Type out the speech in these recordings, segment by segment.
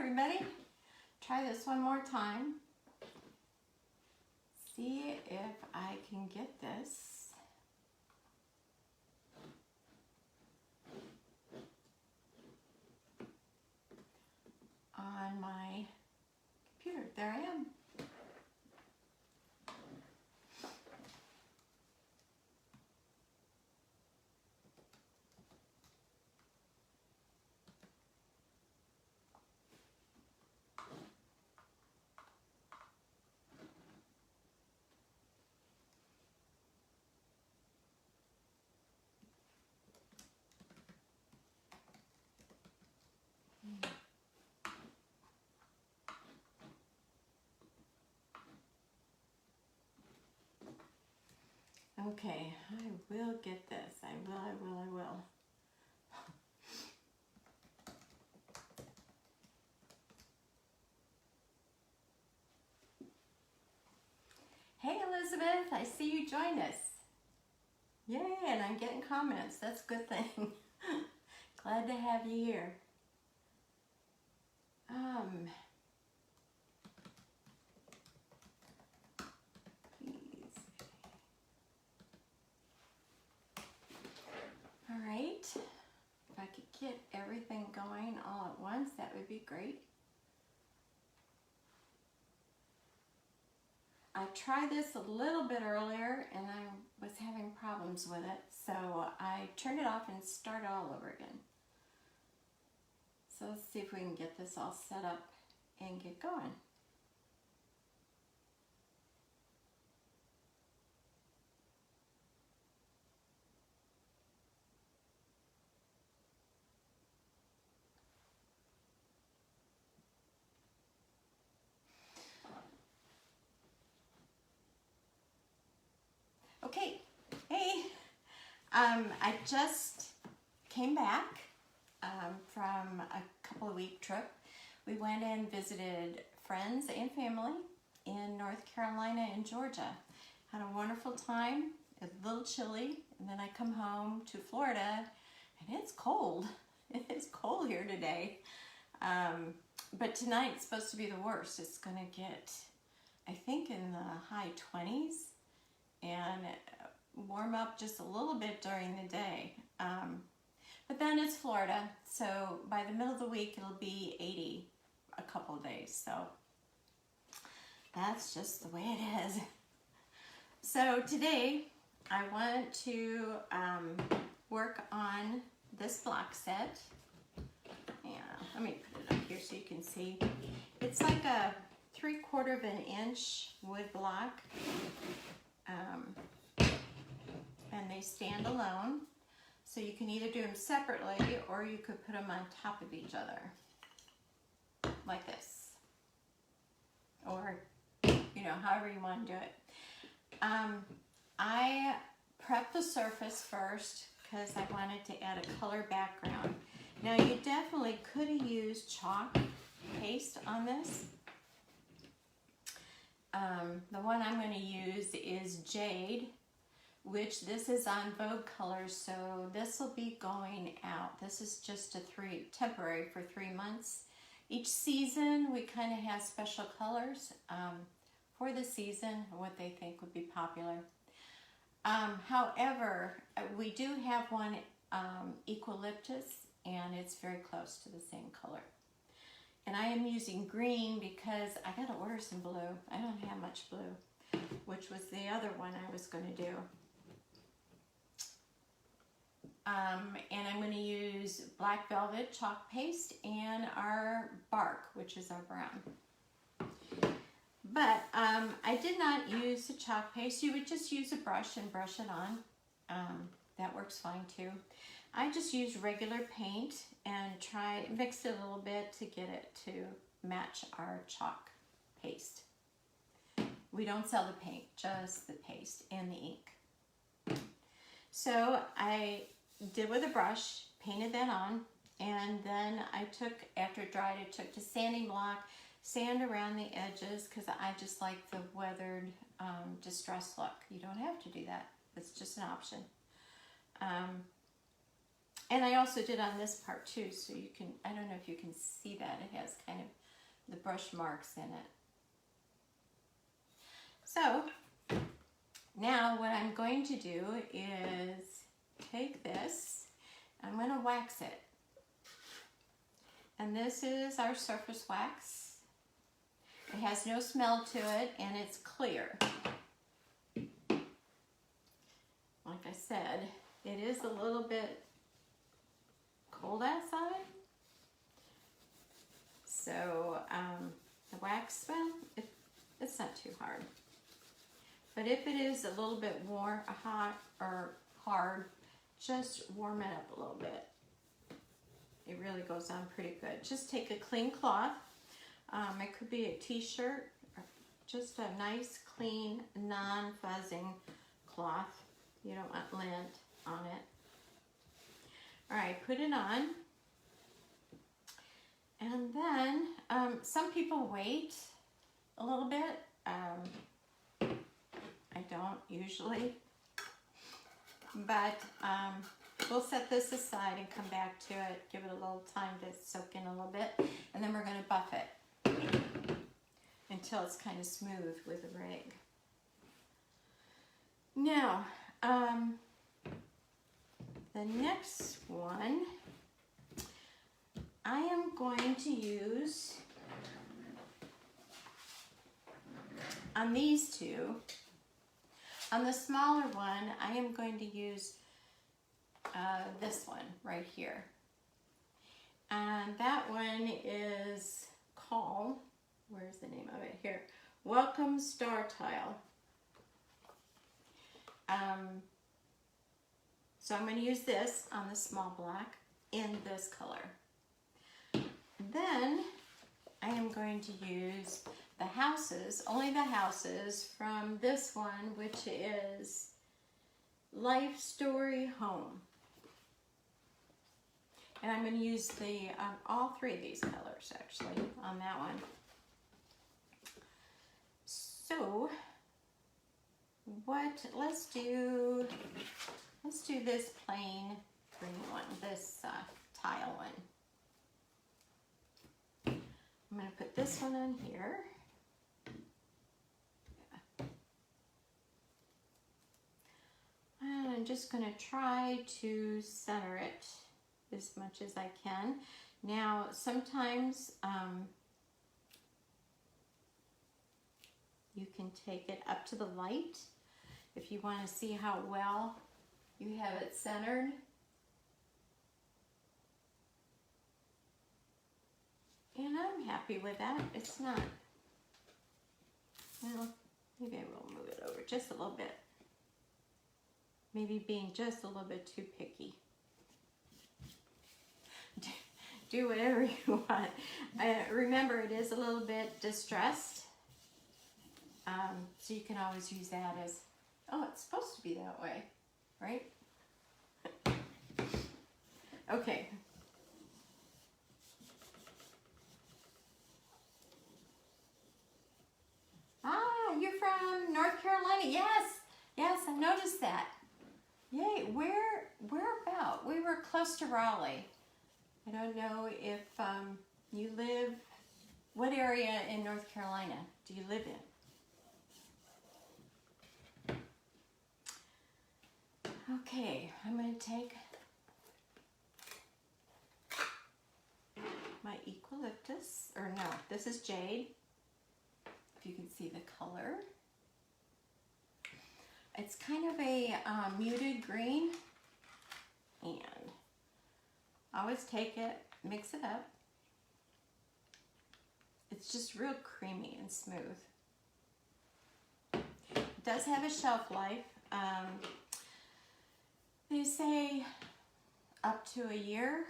everybody. Try this one more time. See if I can get this. On my computer. There I am. Okay, I will get this. I will. Hey Elizabeth, I see you joined us. Yay, and I'm getting comments. That's a good thing. Glad to have you here. Please. All right. If I could get everything going all at once, that would be great. I tried this a little bit earlier and I was having problems with it, so I turned it off and started all over again. So let's see if we can get this all set up and get going. Okay, hey, I just came back from a couple of week trip. We went and visited friends and family in North Carolina and Georgia. Had a wonderful time. It's a little chilly, and then I come home to Florida, and it's cold. It is cold here today. But tonight's supposed to be the worst. It's gonna get, I think, in the high 20s. And warm up just a little bit during the day. But then it's Florida, so by the middle of the week it'll be 80 a couple of days. So that's just the way it is. So today I want to work on this block set. Yeah, let me put it up here so you can see. It's like a 3/4 of an inch wood block. And they stand alone, so you can either do them separately or you could put them on top of each other like this, or however you want to do it. I prepped the surface first because I wanted to add a color background. Now you definitely could have used chalk paste on this. The one I'm going to use is Jade, which this is on Vogue Colors, so this will be going out. This is just temporary for 3 months. Each season we kind of have special colors for the season, what they think would be popular. However, we do have one eucalyptus, and it's very close to the same color. And I am using green because I got to order some blue. I don't have much blue, which was the other one I was going to do. And I'm going to use black velvet chalk paste and our bark, which is our brown. But I did not use the chalk paste. You would just use a brush and brush it on. That works fine too. I just used regular paint and mixed it a little bit to get it to match our chalk paste. We don't sell the paint, just the paste and the ink. So I did with a brush, painted that on, and then I took, after it dried, I took the sanding block, sand around the edges because I just like the weathered, distressed look. You don't have to do that. It's just an option. And I also did on this part too, so you can, I don't know if you can see that. It has kind of the brush marks in it. So now what I'm going to do is take this, I'm going to wax it. And this is our surface wax. It has no smell to it and it's clear. Like I said, it is a little bit cold outside. So the wax, well, it's not too hard. But if it is a little bit warm, hot, or hard, just warm it up a little bit. It really goes on pretty good. Just take a clean cloth. It could be a t-shirt, or just a nice, clean, non-fuzzing cloth. You don't want lint on it. All right, put it on. And then some people wait a little bit. I don't usually, but we'll set this aside and come back to it, give it a little time to soak in a little bit, and then we're going to buff it until it's kind of smooth with a rag. Now, the next one, I am going to use, on these two, on the smaller one, I am going to use this one right here. And that one is called, where's the name of it here? Welcome Star Tile. So I'm going to use this on the small block in this color. Then I am going to use the houses, only the houses from this one, which is Life Story Home. And I'm going to use the all three of these colors actually on that one. So let's do this plain green one, this tile one. I'm going to put this one on here. And I'm just going to try to center it as much as I can. Now, sometimes you can take it up to the light if you want to see how well you have it centered. And I'm happy with that. It's not, well, maybe I will move it over just a little bit. Maybe being just a little bit too picky. Do whatever you want. Remember, it is a little bit distressed. So you can always use that as, oh, it's supposed to be that way, right? Okay. Ah, you're from North Carolina. Yes, yes, I noticed that. Yay, where about? We were close to Raleigh. I don't know if you live, what area in North Carolina do you live in? Okay, I'm going to take my eucalyptus, or no, this is jade, if you can see the color. It's kind of a muted green, and always take it, mix it up. It's just real creamy and smooth. It does have a shelf life. They say up to a year,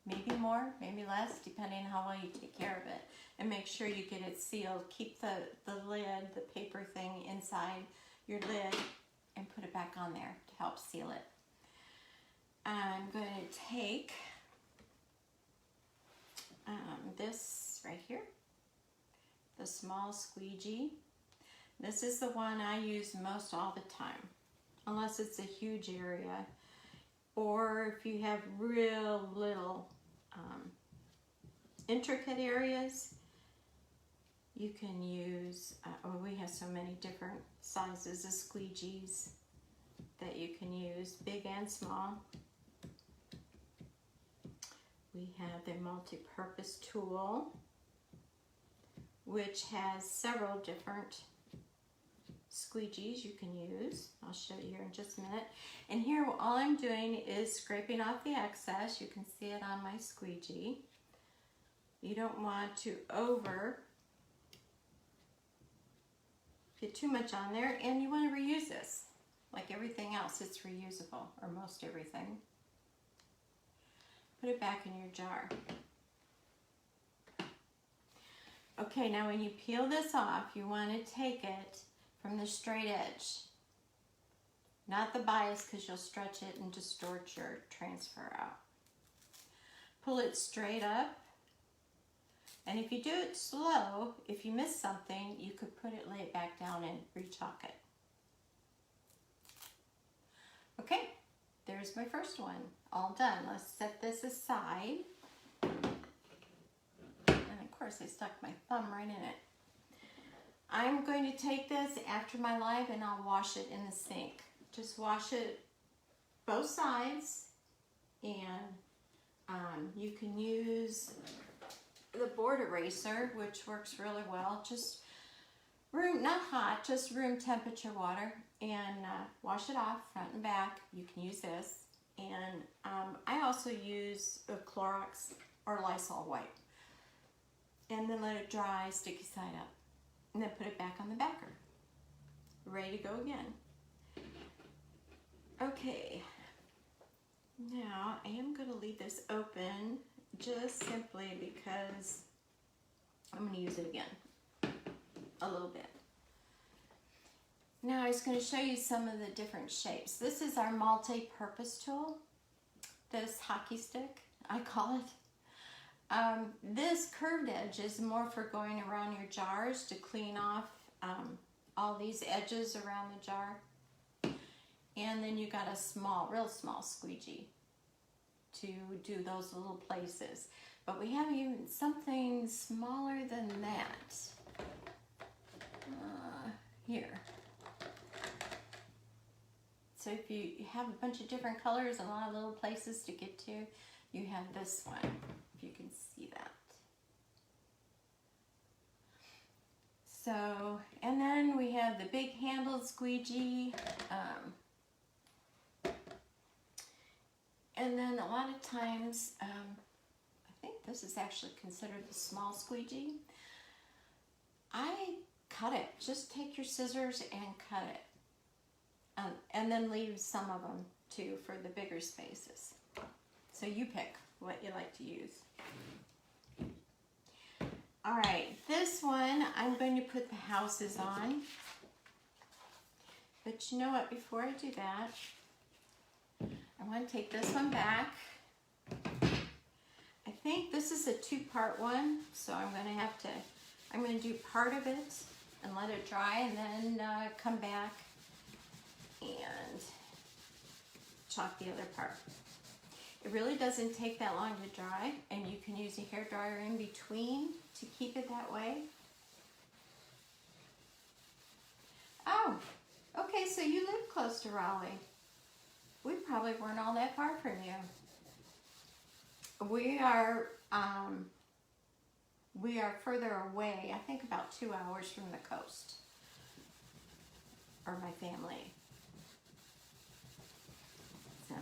maybe more, maybe less, depending on how well you take care of it. And make sure you get it sealed. Keep the lid, the paper thing inside your lid and put it back on there to help seal it. I'm going to take this right here, the small squeegee. This is the one I use most all the time, unless it's a huge area. or if you have real little intricate areas, you can use, we have so many different sizes of squeegees that you can use, big and small. We have the multi-purpose tool, which has several different squeegees you can use. I'll show you here in just a minute. And here all I'm doing is scraping off the excess. You can see it on my squeegee. You don't want to get too much on there, and you want to reuse this. Like everything else, it's reusable, or most everything. Put it back in your jar. Okay, now when you peel this off, you want to take it from the straight edge, not the bias, because you'll stretch it and distort your transfer out. Pull it straight up, and if you do it slow, if you miss something, you could lay it back down and re-chalk it. Okay, there's my first one, all done. Let's set this aside. And of course I stuck my thumb right in it. I'm going to take this after my live and I'll wash it in the sink. Just wash it both sides, and you can use the board eraser, which works really well. Just not hot, just room temperature water, and wash it off front and back. You can use this, and I also use a Clorox or Lysol wipe, and then let it dry, sticky side up, and then put it back on the backer. Ready to go again. Okay, now I am going to leave this open just simply because I'm going to use it again a little bit. Now I was going to show you some of the different shapes. This is our multi-purpose tool, this hockey stick, I call it. This curved edge is more for going around your jars to clean off all these edges around the jar. And then you got a small, real small squeegee to do those little places. But we have even something smaller than that. Here. So if you have a bunch of different colors and a lot of little places to get to, you have this one, if you can see that. So, and then we have the big Handle Squeegee. And then a lot of times, I think this is actually considered the small squeegee. I cut it. Just take your scissors and cut it. And then leave some of them too for the bigger spaces. So you pick what you like to use. All right, this one I'm going to put the houses on. But you know what, before I do that, I want to take this one back. I think this is a two-part one, so I'm going to do part of it and let it dry, and then come back and chalk the other part. It really doesn't take that long to dry, and you can use a hairdryer in between to keep it that way. Oh, okay, so you live close to Raleigh. We probably weren't all that far from you. We are further away, I think about 2 hours from the coast, or my family. So,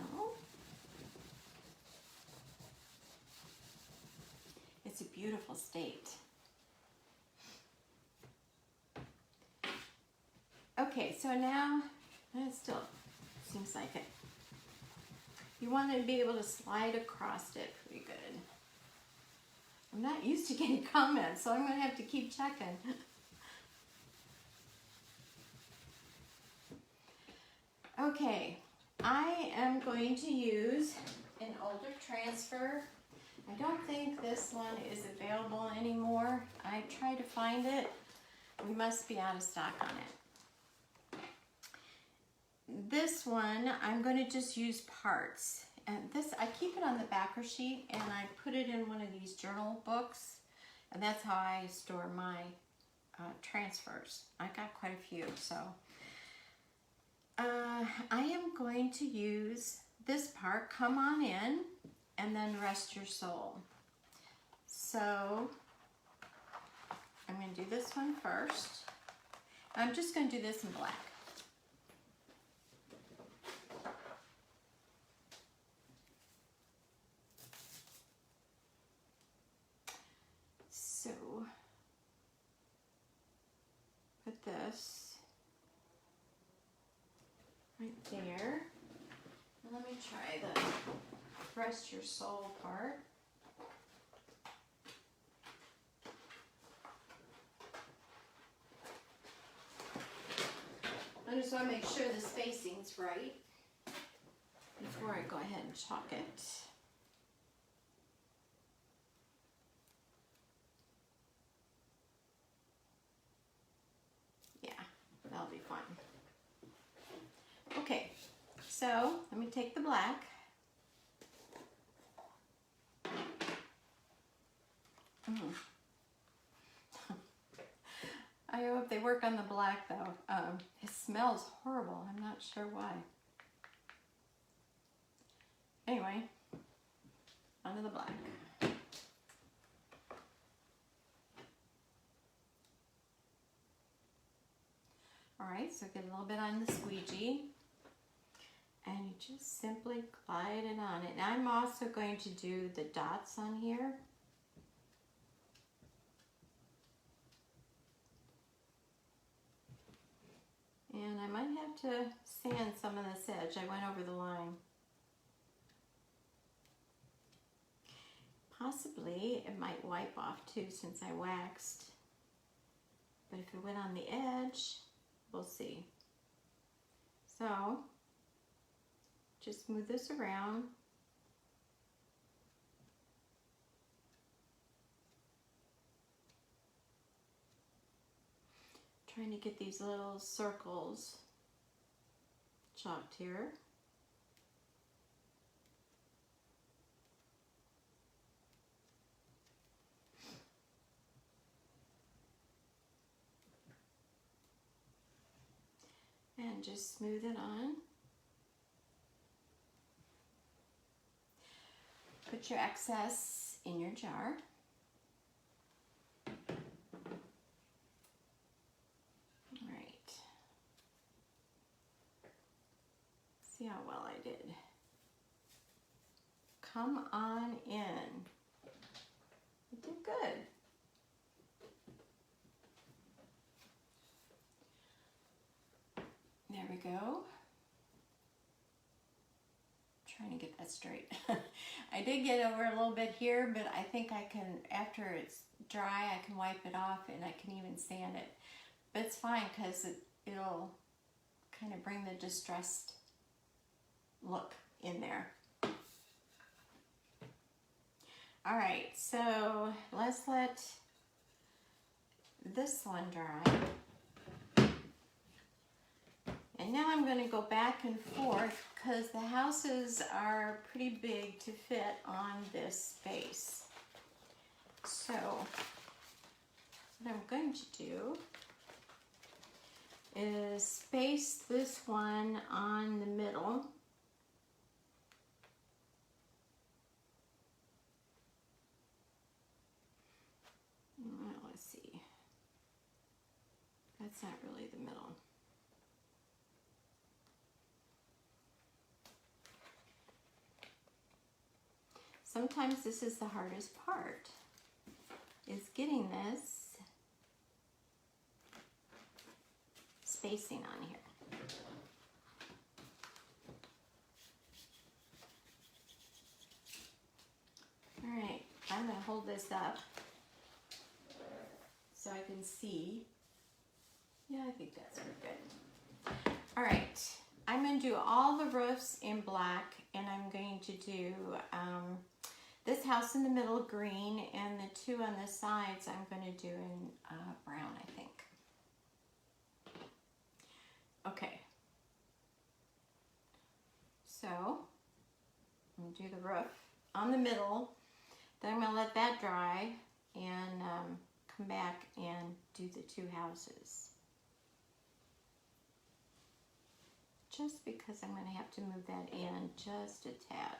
it's a beautiful state. Okay, so now, it still seems like it. You want to be able to slide across it pretty good. I'm not used to getting comments, so I'm going to have to keep checking. Okay, I am going to use an older transfer. I don't think this one is available anymore. I tried to find it. We must be out of stock on it. this one, I'm going to just use parts. And this, I keep it on the backer sheet and I put it in one of these journal books. And that's how I store my transfers. I got quite a few, so. I am going to use this part, come on in, and then rest your soul. So, I'm going to do this one first. I'm just going to do this in black. So, put this right there. And let me try the rest your soul part. I just want to make sure the spacing's right before I go ahead and chalk it. Yeah, that'll be fine. Okay, so let me take the black. I hope they work on the black though. It smells horrible. I'm not sure why. Anyway, onto the black. All right, so get a little bit on the squeegee and you just simply glide it on it. And I'm also going to do the dots on here. And I might have to sand some of this edge. I went over the line. Possibly it might wipe off too since I waxed. But if it went on the edge, we'll see. So, just move this around. Trying to get these little circles chalked here. And just smooth it on. Put your excess in your jar. See how well I did. Come on in. You did good. There we go. Trying to get that straight. I did get over a little bit here, but I think I can, after it's dry, I can wipe it off and I can even sand it. But it's fine because it'll kind of bring the distressed look in there. All right, so let's let this one dry. And now I'm going to go back and forth because the houses are pretty big to fit on this space. So what I'm going to do is space this one on the middle. Well, let's see. That's not really the middle. Sometimes this is the hardest part, is getting this spacing on here. All right, I'm going to hold this up so I can see. Yeah, I think that's pretty good. All right, I'm going to do all the roofs in black, and I'm going to do this house in the middle green, and the two on the sides I'm going to do in brown, I think. Okay, So I'm going to do the roof on the middle. Then I'm going to let that dry and come back and do the two houses. Just because I'm going to have to move that in just a tad.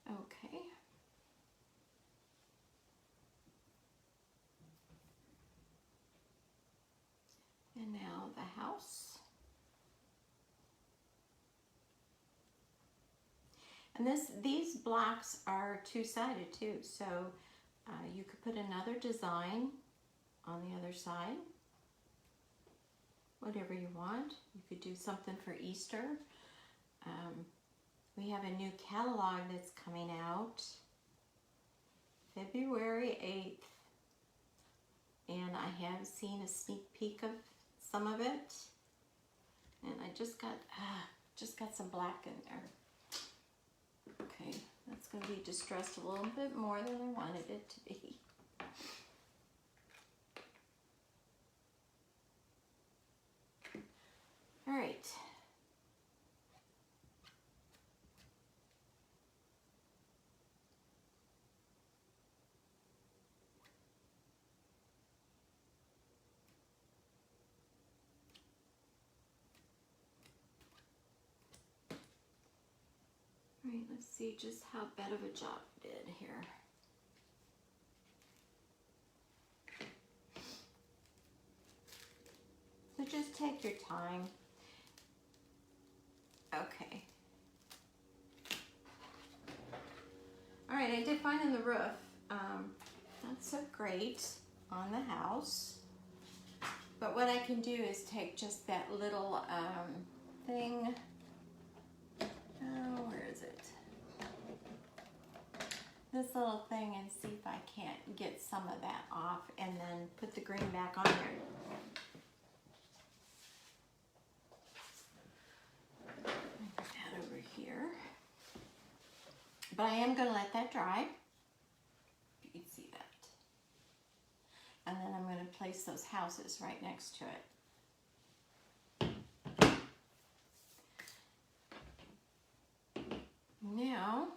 Okay. And now the house. And these blocks are two-sided too, so you could put another design on the other side. Whatever you want. You could do something for Easter. We have a new catalog that's coming out February 8th. And I have seen a sneak peek of some of it. And I just got some black in there. Okay, that's going to be distressed a little bit more than I wanted it to be. All right. All right, let's see just how bad of a job I did here. So just take your time. Okay. All right, I did fine in the roof. Not so great on the house. But what I can do is take just that little thing. Oh, where is it? This little thing, and see if I can't get some of that off and then put the green back on there. Put that over here. But I am going to let that dry. You can see that. And then I'm going to place those houses right next to it. Now,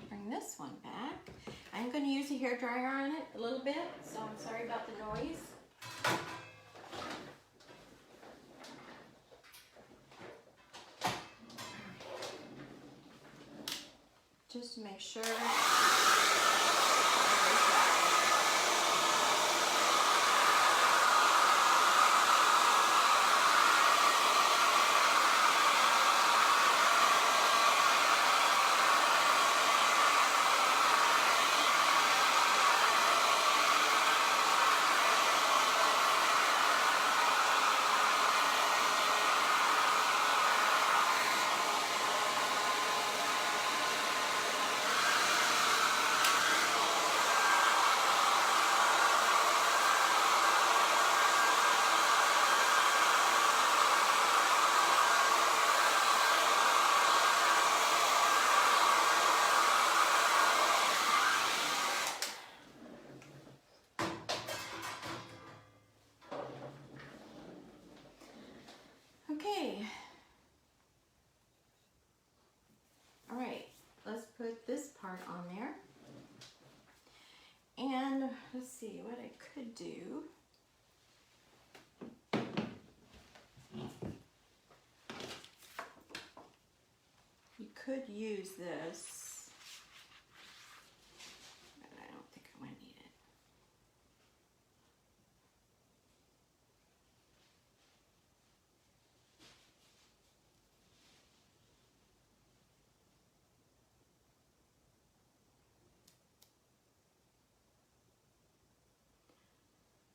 bring this one back. I'm going to use a hairdryer on it a little bit, so I'm sorry about the noise. Just to make sure. Okay. All right, let's put this part on there. And let's see what I could do. You could use this, but I don't think I'm going to need it.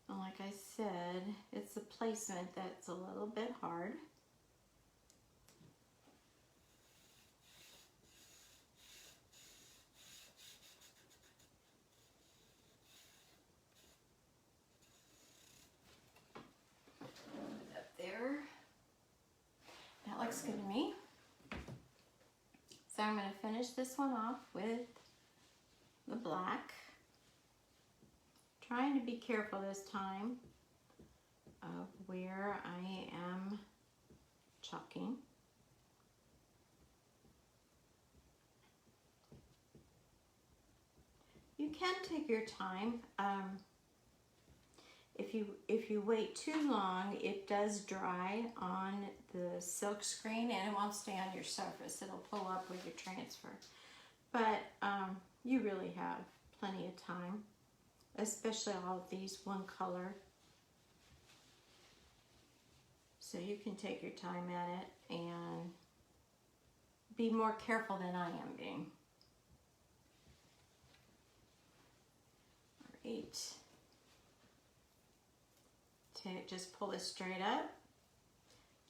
Like I said, it's the placement that's a little bit hard. Up there. That looks good to me. So I'm going to finish this one off with the black. Trying to be careful this time of where I am chalking. You can take your time. If you wait too long, it does dry on the silk screen and it won't stay on your surface. It'll pull up with your transfer. But you really have plenty of time, especially all of these one color. So you can take your time at it and be more careful than I am being. All right. Just pull it straight up.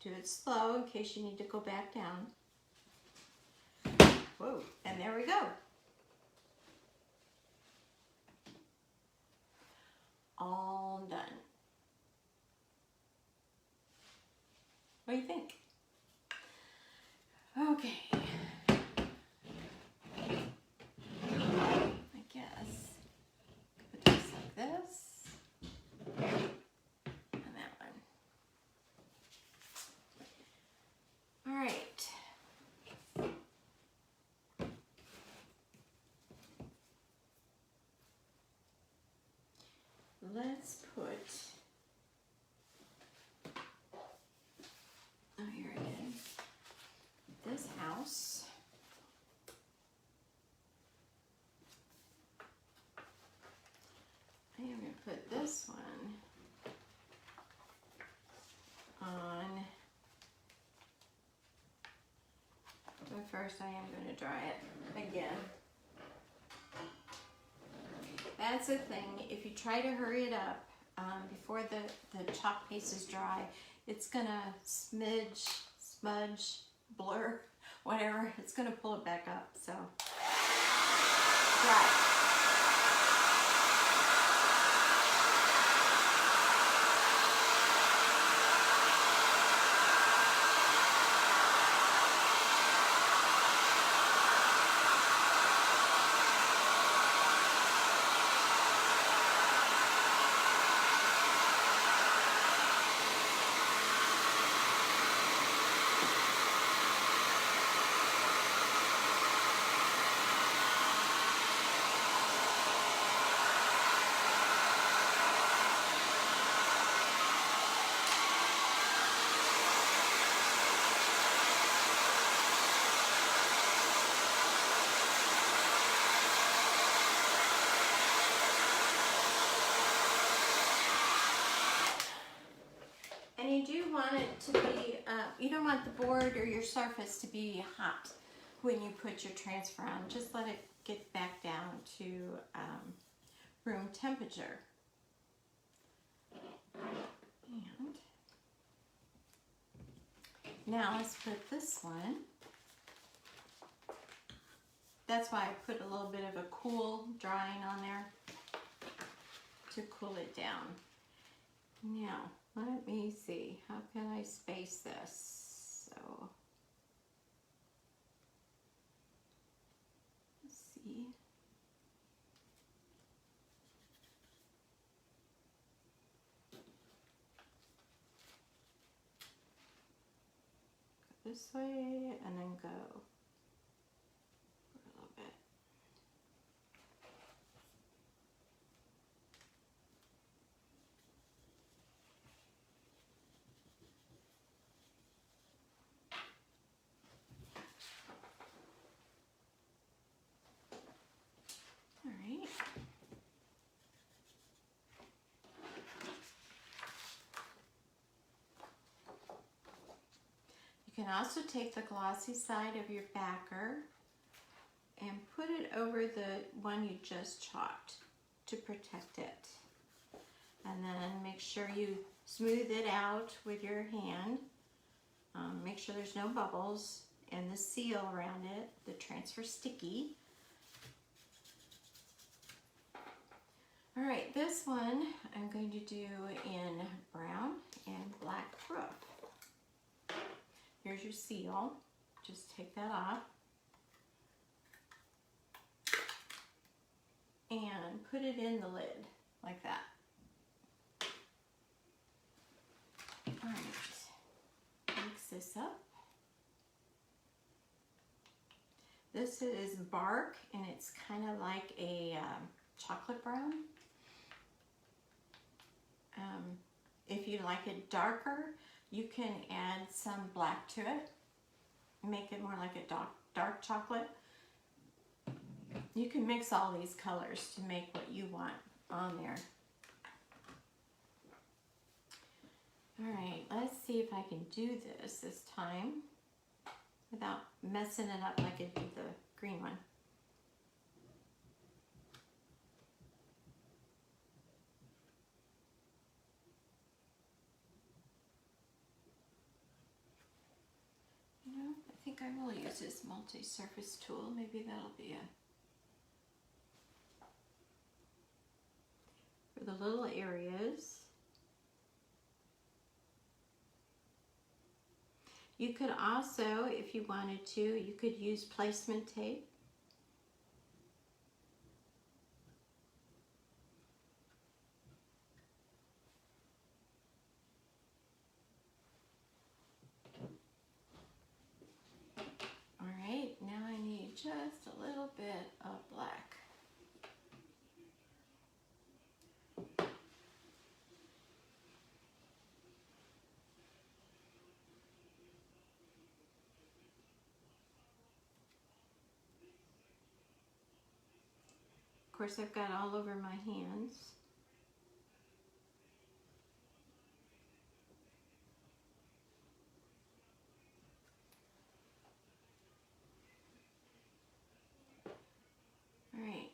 Do it slow in case you need to go back down. Whoa, and there we go. All done. What do you think? Okay. I guess put this like this. All right. Let's put, oh, here it is, this house. I am going to put this one on. But first I am going to dry it again. That's the thing, if you try to hurry it up before the chalk paste is dry, it's going to smidge, smudge, blur, whatever. It's going to pull it back up, so dry it. You do want it to be, you don't want the board or your surface to be hot when you put your transfer on. Just let it get back down to room temperature. And now let's put this one. That's why I put a little bit of a cool drying on there to cool it down. Now, let me see, how can I space this? So, let's see. Go this way and then go for a little bit. All right. You can also take the glossy side of your backer and put it over the one you just chalked to protect it. And then make sure you smooth it out with your hand. Make sure there's no bubbles and the seal around it, the transfer sticky. All right, this one I'm going to do in brown and black roof. Here's your seal. Just take that off. And put it in the lid, like that. right, mix this up. This is bark, and it's kind of like a chocolate brown. If you like it darker, you can add some black to it, make it more like a dark chocolate. You can mix all these colors to make what you want on there. All right, let's see if I can do this time without messing it up like I did the green one. You know, I think I will use this multi-surface tool. Maybe that'll be for the little areas. You could also, if you wanted to, you could use placement tape. All right, now I need just a little bit of black. Of course, I've got all over my hands. All right,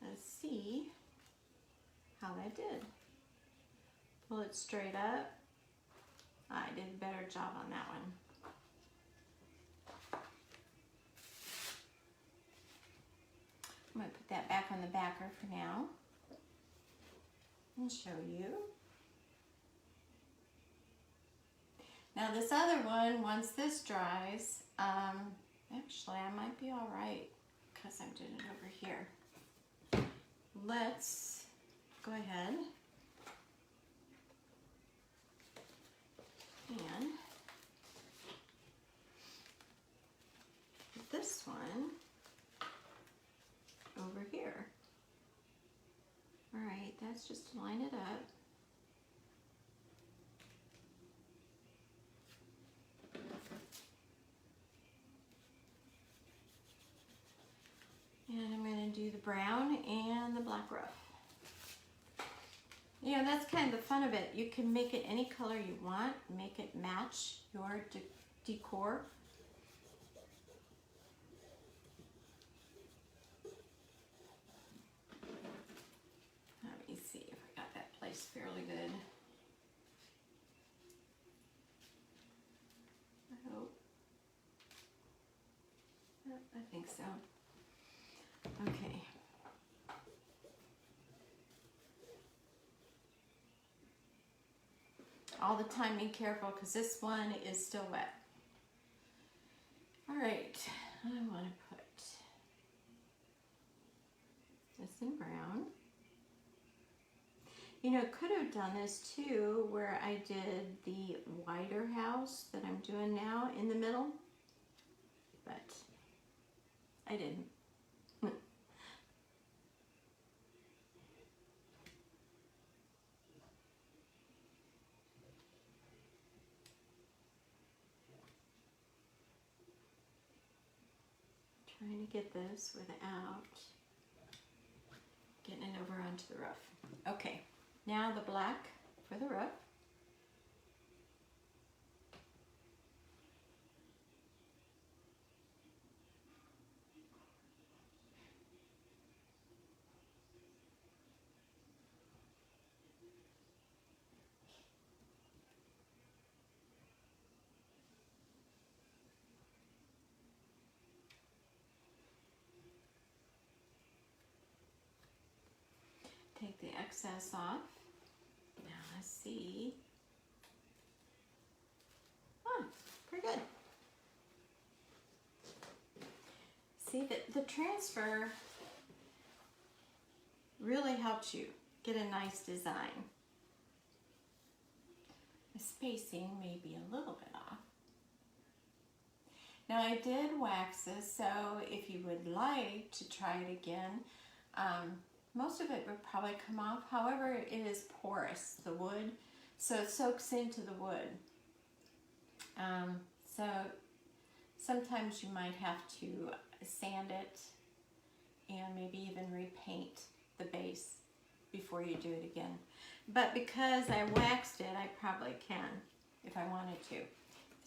let's see how that did. Pull it straight up. I did a better job on that one. I'm going to put that back on the backer for now and show you. Now this other one, once this dries, actually I might be all right because I'm doing it over here. Let's go ahead and put this one over here. All right, that's just to line it up. And I'm going to do the brown and the black ruff. Yeah, that's kind of the fun of it. You can make it any color you want, make it match your decor. Let me see if I got that placed fairly good. I hope. I think so. Okay. All the time be careful because this one is still wet. All right, I want to put this in brown. You know, could have done this too where I did the wider house that I'm doing now in the middle, but I didn't. Trying to get this without getting it over onto the roof. Okay, now the black for the roof. Take the excess off. Now let's see. Oh, pretty good. See, the transfer really helps you get a nice design. The spacing may be a little bit off. Now I did wax this, so if you would like to try it again, most of it would probably come off. However, it is porous, the wood, so it soaks into the wood. So sometimes you might have to sand it and maybe even repaint the base before you do it again. But because I waxed it, I probably can if I wanted to.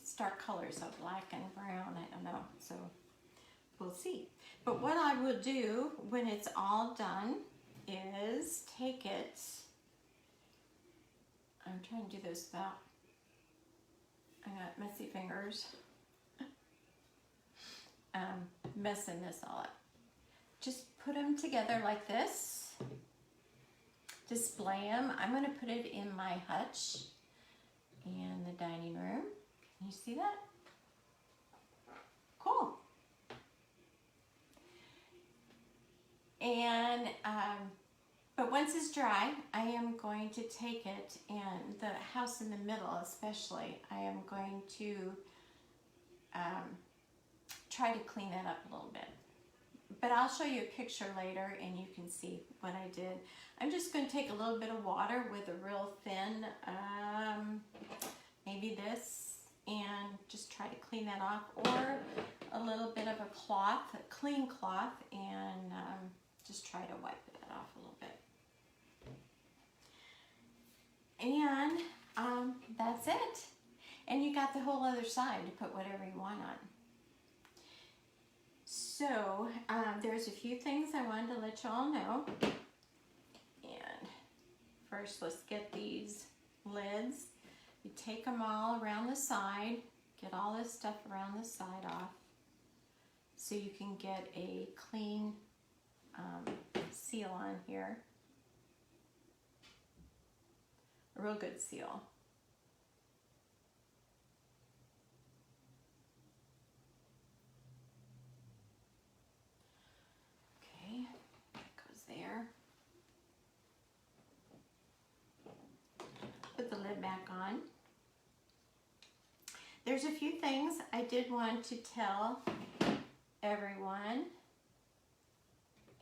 It's dark colors of black and brown, I don't know, so we'll see. But what I will do when it's all done is take it, I'm trying to do this without, I got messy fingers, messing this all up. Just put them together like this, display them. I'm going to put it in my hutch in the dining room. Can you see that? Cool. And, but once it's dry, I am going to take it, and the house in the middle especially, I am going to try to clean that up a little bit. But I'll show you a picture later and you can see what I did. I'm just going to take a little bit of water with a real thin, maybe this, and just try to clean that off, or a little bit of a cloth, a clean cloth, and just try to wipe that off a little bit. And that's it. And you got the whole other side to put whatever you want on. So there's a few things I wanted to let you all know. And first, let's get these lids. You take them all around the side, get all this stuff around the side off so you can get a clean seal on here. A real good seal. Okay, that goes there. Put the lid back on. There's a few things I did want to tell everyone,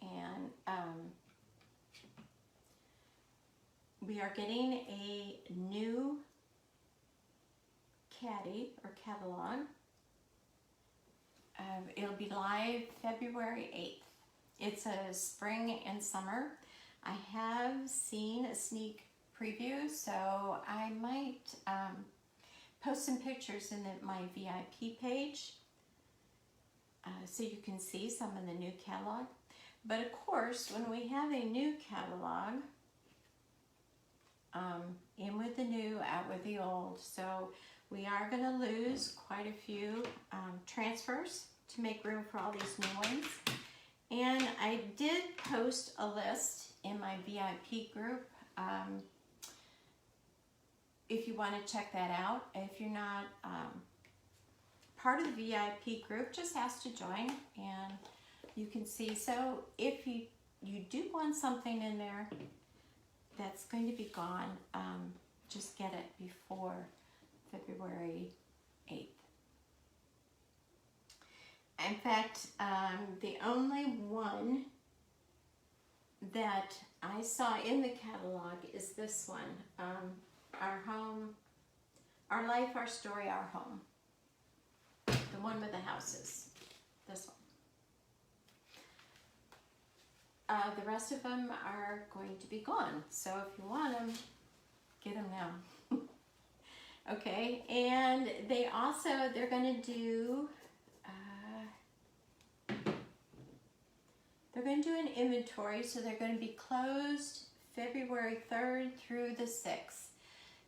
and we are getting a new caddy or catalog. It'll be live February 8th. It's a spring and summer. I have seen a sneak preview, so I might post some pictures in my VIP page so you can see some of the new catalog. But of course, when we have a new catalog, in with the new, out with the old. So we are going to lose quite a few transfers to make room for all these new ones. And I did post a list in my VIP group. If you want to check that out. If you're not part of the VIP group, just ask to join and you can see. So if you do want something in there that's going to be gone, just get it before February 8th. In fact, the only one that I saw in the catalog is this one. Our Home, Our Life, Our Story, Our Home. The one with the houses. This one. The rest of them are going to be gone. So if you want them, get them now. Okay, and they're going to do, they're going to do an inventory. So they're going to be closed February 3rd through the 6th.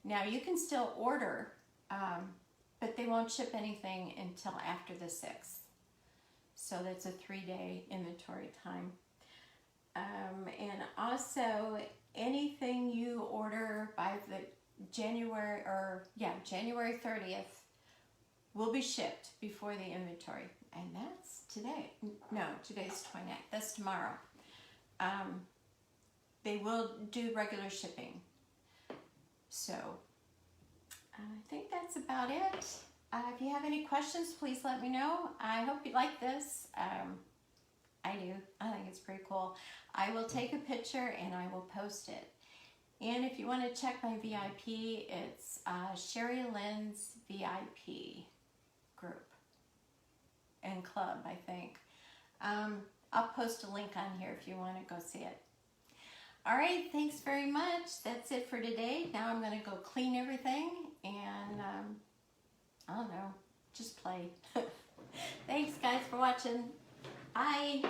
Now you can still order, but they won't ship anything until after the 6th. So that's a 3-day inventory time. And also anything you order by the January 30th will be shipped before the inventory. And that's today. No, today's 29th. That's tomorrow. They will do regular shipping. So I think that's about it. If you have any questions, please let me know. I hope you like this. I do. I think it's pretty cool. I will take a picture and I will post it. And if you want to check my VIP, it's Sherry Lynn's VIP group and club, I think. I'll post a link on here if you want to go see it. All right, thanks very much. That's it for today. Now I'm going to go clean everything and, I don't know, just play. Thanks, guys, for watching. Bye.